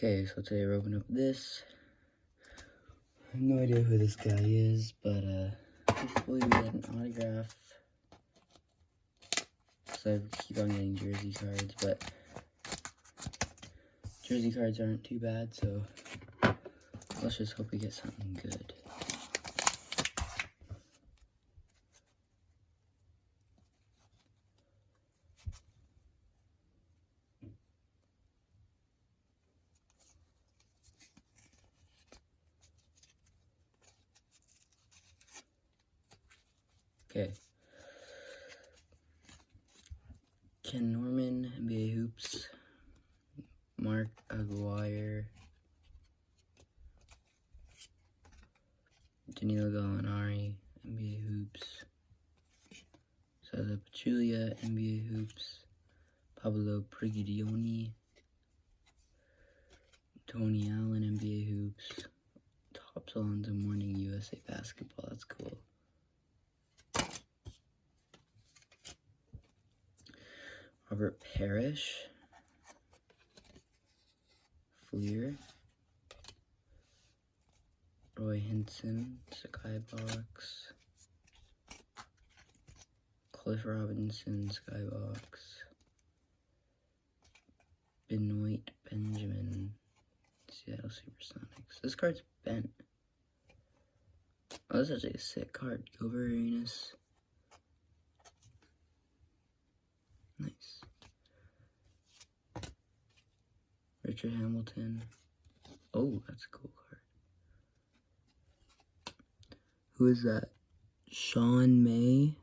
Okay, so today we're opening up this. I have no idea who this guy is, but hopefully we get an autograph. So I keep on getting jersey cards, but jersey cards aren't too bad, so let's just hope we get something good. Okay. Ken Norman, NBA Hoops. Mark Aguirre. Danilo Gallinari, NBA Hoops. Zaza Pachulia, NBA Hoops. Pablo Prigioni. Tony Allen, NBA Hoops. Topps Alonzo Mourning, USA Basketball. That's cool. Robert Parrish. Fleer. Roy Hinson, Skybox. Cliff Robinson, Skybox. Benoit Benjamin, Seattle Supersonics. This card's bent. Oh, this is actually a sick card. Gilbert Arenas. Nice. Richard Hamilton. Oh, that's a cool card. Who is that? Sean May.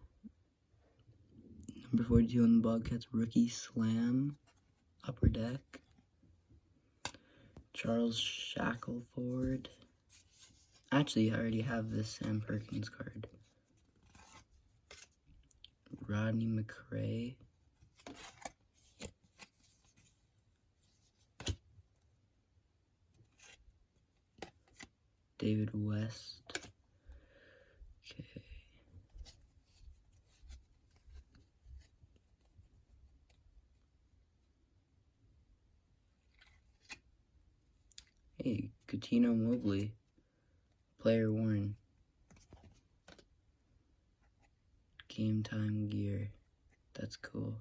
Number 42 on the Bobcats. Rookie Slam. Upper Deck. Charles Shackelford. Actually, I already have this Sam Perkins card. Rodney McRae. David West. Okay. Hey, Coutinho Mobley. Player worn. Game time gear. That's cool.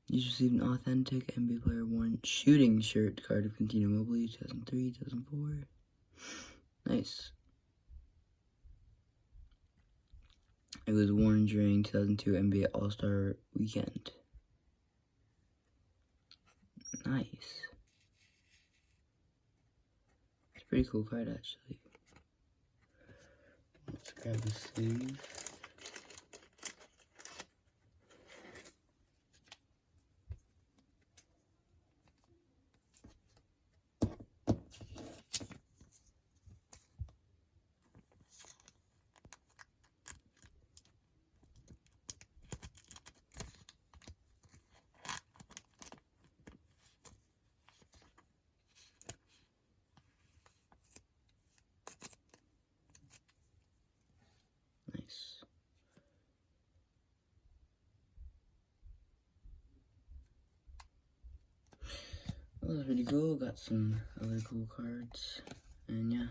You just received an authentic NBA player worn shooting shirt card of Coutinho Mobley, 2003, 2004. Nice. It was worn during 2002 NBA All-Star Weekend. Nice. It's a pretty cool card, actually. Let's grab the sleeve. Nice. Well, that was pretty cool. Got some other cool cards. And yeah.